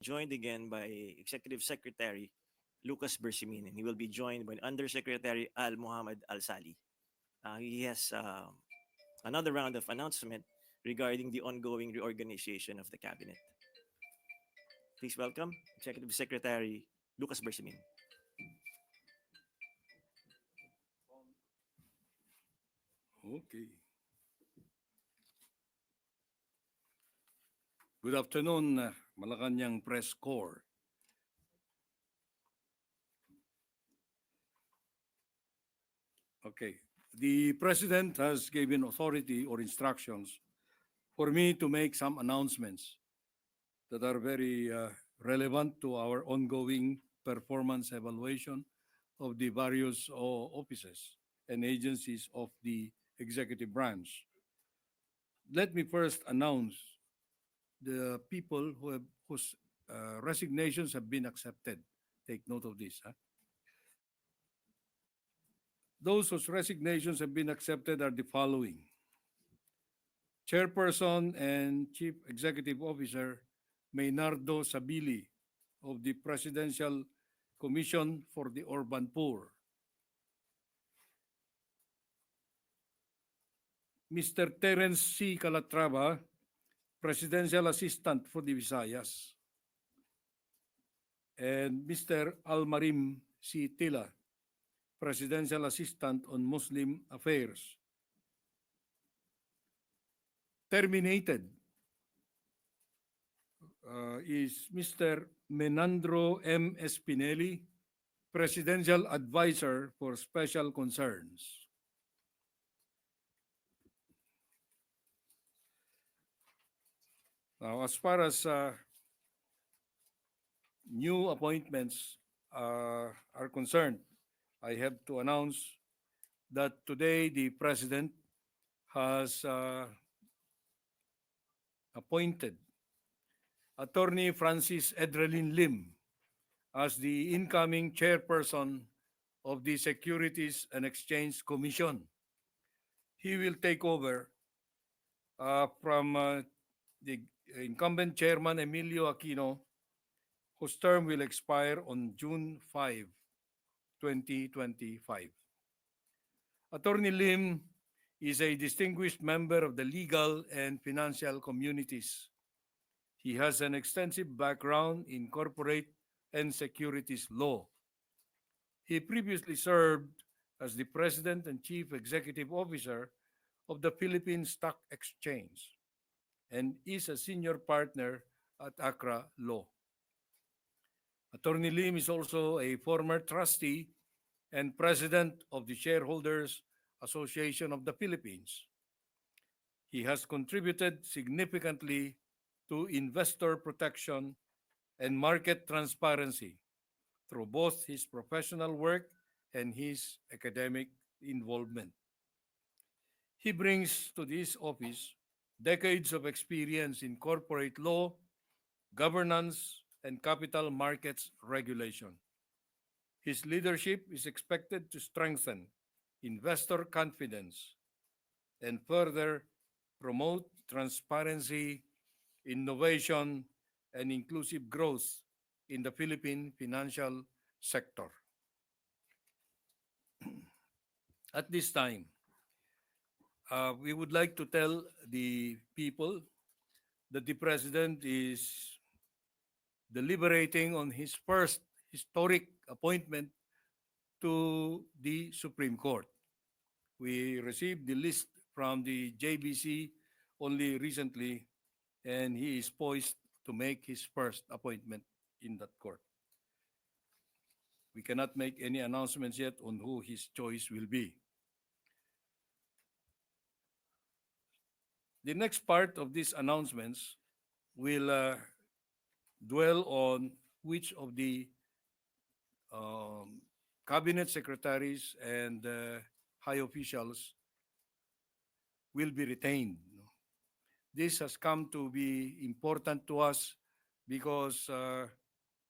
joined again by Executive Secretary Lucas Bersamin, and he will be joined by Undersecretary Al Muhammad Al Sali. He has another round of announcement regarding the ongoing reorganization of the cabinet. Please welcome Executive Secretary Lucas Bersamin. Okay. Good afternoon, Malacanang Press Corps. Okay. The President has given authority or instructions for me to make some announcements that are very relevant to our ongoing performance evaluation of the various offices and agencies of the executive branch. Let me first announce the people whose resignations have been accepted. Take note of this. Huh? Those whose resignations have been accepted are the following: Chairperson and Chief Executive Officer Maynardo Sabili of the Presidential Commission for the Urban Poor, Mr. Terence C. Calatrava, Presidential Assistant for the Visayas, and Mr. Almarim C. Tila, Presidential Assistant on Muslim Affairs. Terminated is Mr. Menandro M. Espinelli, Presidential Advisor for Special Concerns. Now, as far as new appointments are concerned, I have to announce that today the President has appointed Attorney Francis Edralin Lim as the incoming chairperson of the Securities and Exchange Commission. He will take over from the incumbent chairman Emilio Aquino, whose term will expire on June 5, 2025. Attorney Lim is a distinguished member of the legal and financial communities. He has an extensive background in corporate and securities law. He previously served as the President and Chief Executive Officer of the Philippine Stock Exchange and is a senior partner at Accra Law. Attorney Lim is also a former trustee and president of the Shareholders Association of the Philippines. He has contributed significantly to investor protection and market transparency through both his professional work and his academic involvement. He brings to this office decades of experience in corporate law, governance, and capital markets regulation. His leadership is expected to strengthen investor confidence and further promote transparency, innovation, and inclusive growth in the Philippine financial sector. At this time, we would like to tell the people that the President is deliberating on his first historic appointment to the Supreme Court. We received the list from the JBC only recently, and he is poised to make his first appointment in that court. We cannot make any announcements yet on who his choice will be. The next part of these announcements will dwell on which of the cabinet secretaries and high officials will be retained. This has come to be important to us because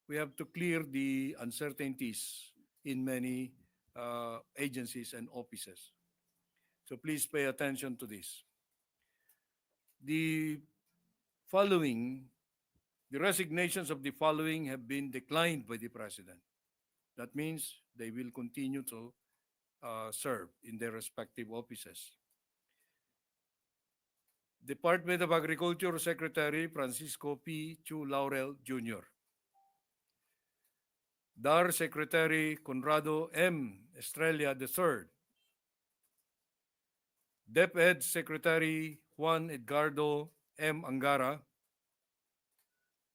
we have to clear the uncertainties in many agencies and offices. So please pay attention to this. The following The resignations of the following have been declined by the President. That means they will continue to serve in their respective offices. Department of Agriculture Secretary Francisco P. Chu Laurel Jr. DAR Secretary Conrado M. Estrella III. DepEd Secretary Juan Edgardo M. Angara.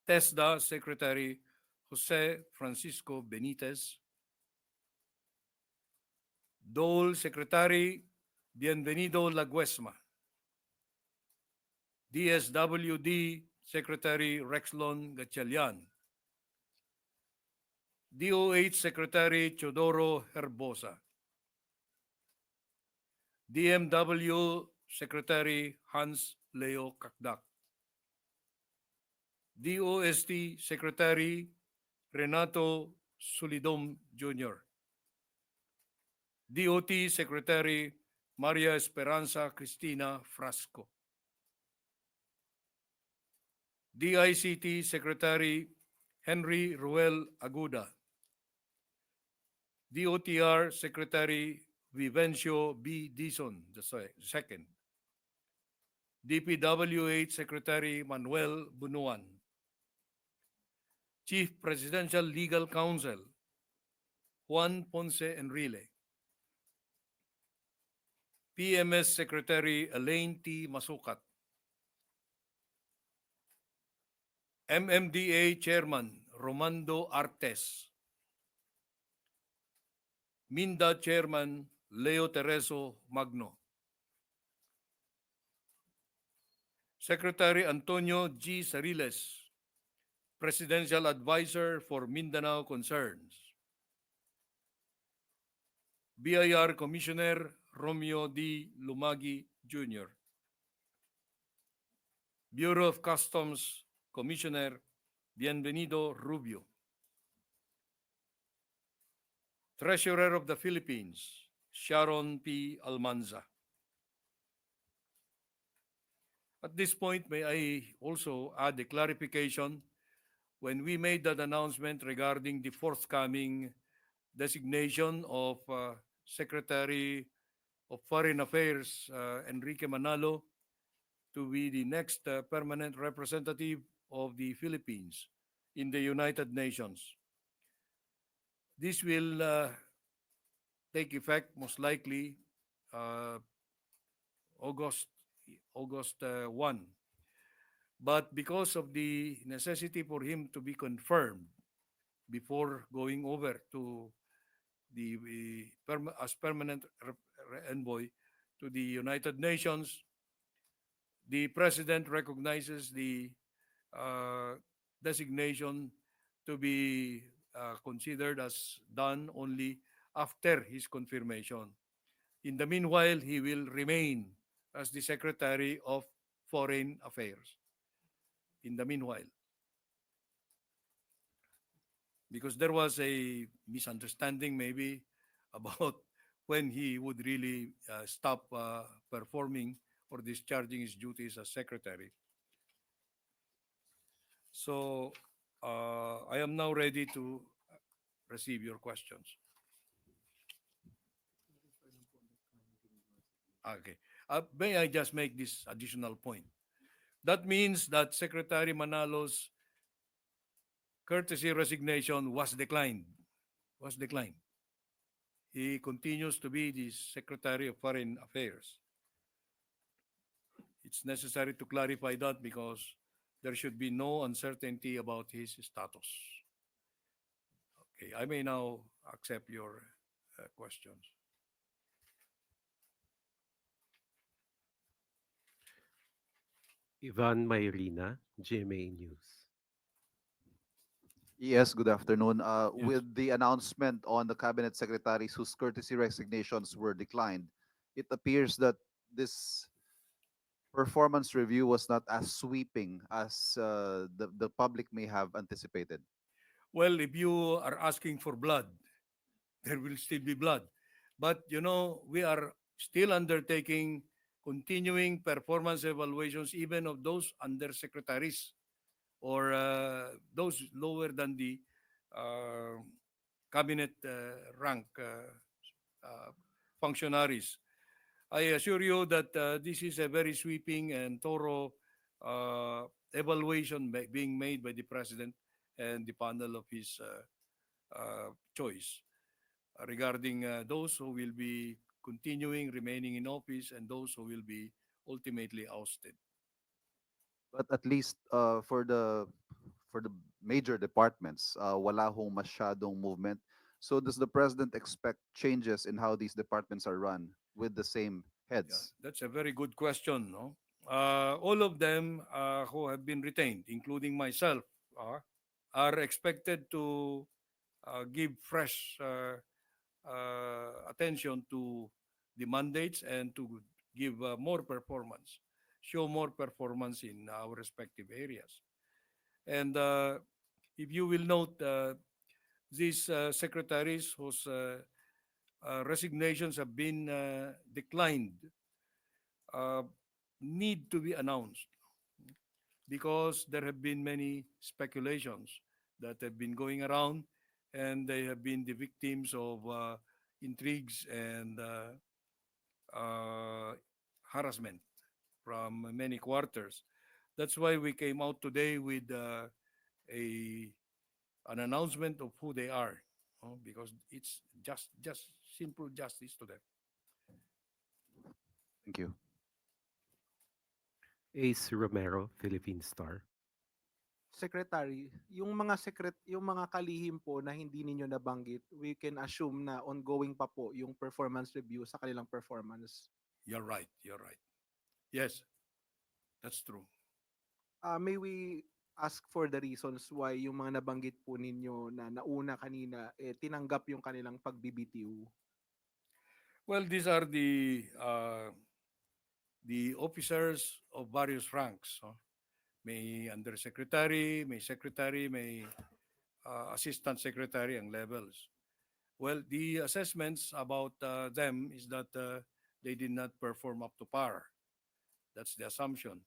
TESDA Secretary Jose Francisco Benitez. DOL Secretary Bienvenido Laguesma. DSWD Secretary Rexlon Gatchalian. DOH Secretary Chodoro Herbosa. DMW Secretary Hans Leo Kakdak. DOST Secretary Renato Sulidom Jr. DOT Secretary Maria Esperanza Cristina Frasco. DICT Secretary Henry Ruel Aguda. DOTR Secretary Vivencio B. Dizon II. DPWH Secretary Manuel Bunuan. Chief Presidential Legal Counsel Juan Ponce Enrile. PMS Secretary Elaine T. Masukat. MMDA Chairman Romando Artes. Minda Chairman Leo Tereso Magno. Secretary Antonio G. Sariles, Presidential Advisor for Mindanao Concerns. BIR Commissioner Romeo D. Lumagi Jr. Bureau of Customs Commissioner Bienvenido Rubio. Treasurer of the Philippines, Sharon P. Almanza. At this point, may I also add a clarification? When we made that announcement regarding the forthcoming designation of Secretary of Foreign Affairs, Enrique Manalo, to be the next permanent representative of the Philippines in the United Nations. This will take effect most likely uh, August 1. But because of the necessity for him to be confirmed before going over to as permanent envoy to the United Nations, the President recognizes the uh, designation to be considered as done only after his confirmation. In the meanwhile, he will remain as the Secretary of Foreign Affairs. In the meanwhile, because there was a misunderstanding maybe about when he would really stop performing or discharging his duties as secretary. So I am now ready to receive your questions. Okay. May I just make this additional point? That means that Secretary Manalo's courtesy resignation was declined. Was declined. He continues to be the Secretary of Foreign Affairs. It's necessary to clarify that because there should be no uncertainty about his status. Okay, I may now accept your questions. Ivan Mayrina, GMA News. Yes, good afternoon. Yes. With the announcement on the cabinet secretaries whose courtesy resignations were declined, it appears that this performance review was not as sweeping as the public may have anticipated. Well, if you are asking for blood, there will still be blood. But you know, we are still undertaking continuing performance evaluations even of those undersecretaries or those lower than the uh, cabinet rank uh, functionaries. I assure you that this is a very sweeping and thorough uh, evaluation being made by the president and the panel of his choice regarding those who will be continuing remaining in office and those who will be ultimately ousted. But at least for the major departments, wala hong masyadong movement. So does the president expect changes in how these departments are run with the same Yeah, heads? that's a very good question. No? All of them who have been retained, including myself, uh, are expected to give fresh attention to the mandates and to give more performance, show more performance in our respective areas. And if you will note, these secretaries whose resignations have been declined uh, need to be announced because there have been many speculations that have been going around and they have been the victims of intrigues and uh, harassment from many quarters. That's why we came out today with a an announcement of who they are, because it's just simple justice to them. Thank you. Ace Romero, Philippine Star. Secretary, yung mga kalihim po na hindi ninyo nabanggit, we can assume na ongoing pa po yung performance review sa kanilang performance. You're right. You're right. Yes, that's true. May we ask for the reasons why yung mga nabanggit po ninyo na nauna kanina tinanggap yung kanilang pagbibitiw? Well, these are the officers of various ranks. May undersecretary, may secretary, may assistant secretary ang levels. Well, the assessments about them is that they did not perform up to par. That's the assumption.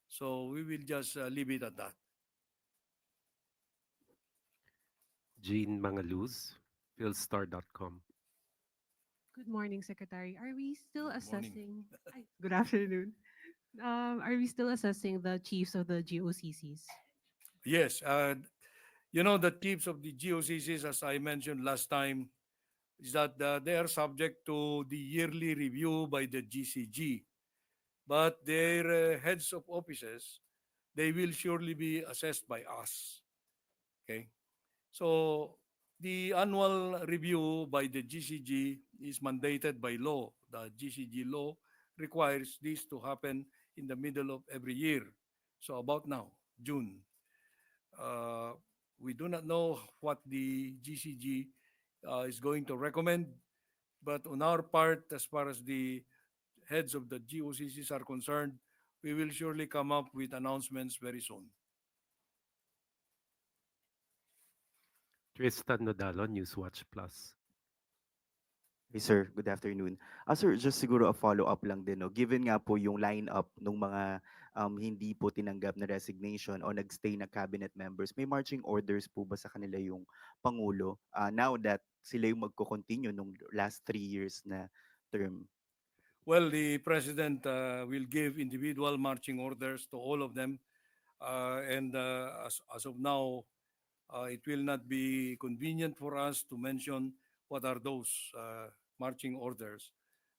So we will just leave it at that. Jean Mangaluz, philstar.com. Good morning, Secretary. Are we still Good morning. assessing? Ay, good afternoon. Are we still assessing the chiefs of the GOCCs? Yes, you know the tips of the GOCCs, as I mentioned last time, is that they are subject to the yearly review by the GCG. But their heads of offices, they will surely be assessed by us. Okay? So the annual review by the GCG is mandated by law. The GCG law requires this to happen in the middle of every year. So about now, June. Uh, we do not know what the GCG is going to recommend, but on our part, as far as the heads of the GOCCs are concerned, we will surely come up with announcements very soon. Tristan Nodalo, Newswatch Plus. Hey sir, good afternoon. Sir, just siguro a follow-up lang din, no? Given nga po yung lineup ng mga hindi po tinanggap na resignation o nagstay na cabinet members, may marching orders po ba sa kanila yung Pangulo now that sila yung magko-continue nung last 3 years na term? Well, the president will give individual marching orders to all of them. And as of now, it will not be convenient for us to mention what are those marching orders.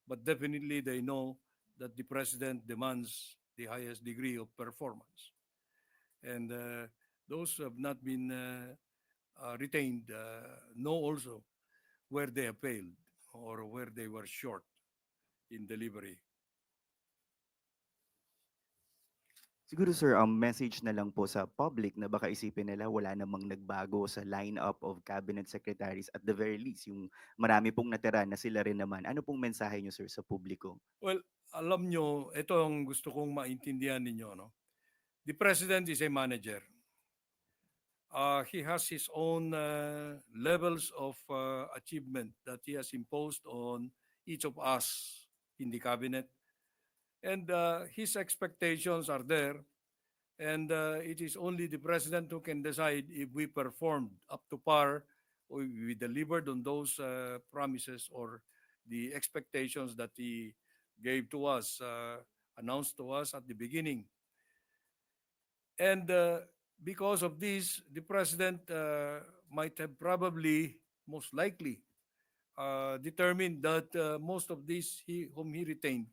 But definitely they know that the president demands the highest degree of performance. And those who have not been retained know also where they have failed or where they were short in delivery. Siguro sir, message na lang po sa public na baka isipin nila wala namang nagbago sa lineup of cabinet secretaries at the very least, yung marami pong natira na sila rin naman. Ano pong mensahe nyo sir sa publiko? Well, alam nyo, ito ang gusto kong maintindihan ninyo. No? The president is a manager. He has his own levels of achievement that he has imposed on each of us in the cabinet. And his expectations are there And it is only the president who can decide if we performed up to par, or we delivered on those promises or the expectations that he gave to us, announced to us at the beginning. And because of this, the president might have probably, most likely, determined that most of these whom he retained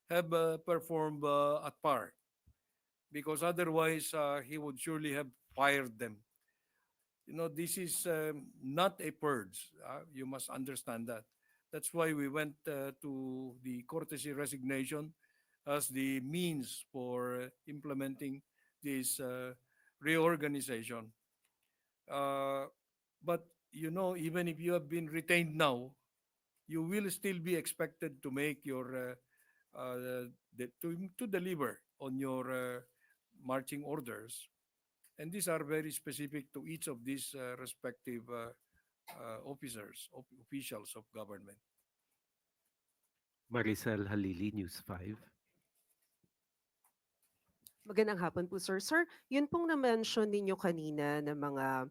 have performed at par, because otherwise he would surely have fired them. You know, this is not a purge. You must understand that. That's why we went to the courtesy resignation as the means for implementing this reorganization. Uh, but you know, even if you have been retained now, you will still be expected to make your to deliver on your marching orders, and these are very specific to each of these respective officials of government. Maricel Halili, News 5. Magandang hapon po, sir. Sir, yun pong na-mention ninyo kanina ng mga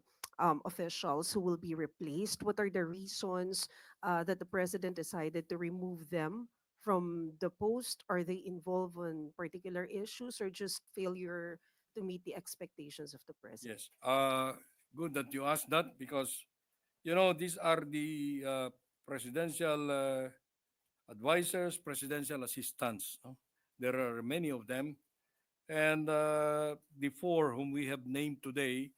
officials who will be replaced. What are the reasons that the president decided to remove them from the post? Are they involved in particular issues or just failure to meet the expectations of the president? Yes. Good that you asked that, because you know these are the presidential advisors, presidential assistants. No? There are many of them, and the four whom we have named today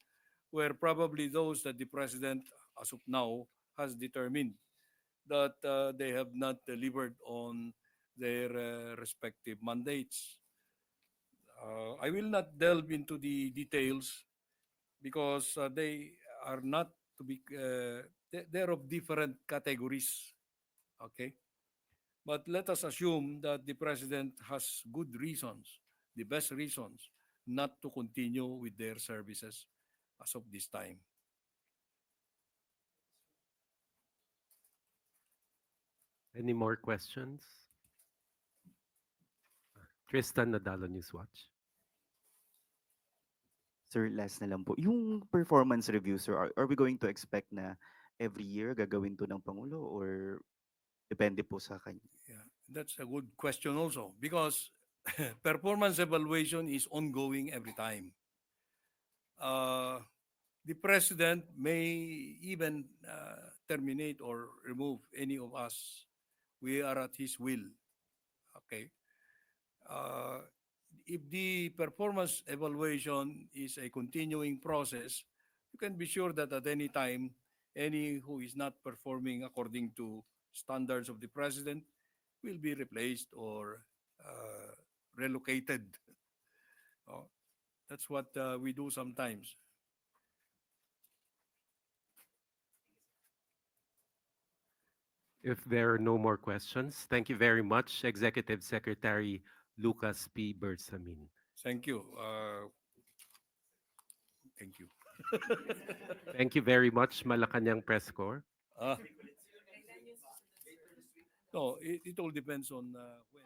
were probably those that the president, as of now, has determined that they have not delivered on their respective mandates. I will not delve into the details because they are not to be, they're of different categories. Okay? But let us assume that the president has good reasons, the best reasons, not to continue with their services as of this time. Any more questions? Tristan Nadalo, Newswatch. Sir, last na lang po. Yung performance review, sir, are we going to expect na every year gagawin to ng Pangulo or depende po sa kanya? Yeah, that's a good question also, because performance evaluation is ongoing every time. The president may even terminate or remove any of us. We are at his will. Okay. Uh, if the performance evaluation is a continuing process, you can be sure that at any time, any who is not performing according to standards of the president will be replaced or relocated. Oh, that's what we do sometimes. If there are no more questions, thank you very much, Executive Secretary Lucas P. Bersamin. Thank you. Thank you. Thank you very much, Malacanang Press Corps. Ah. No, it all depends on when.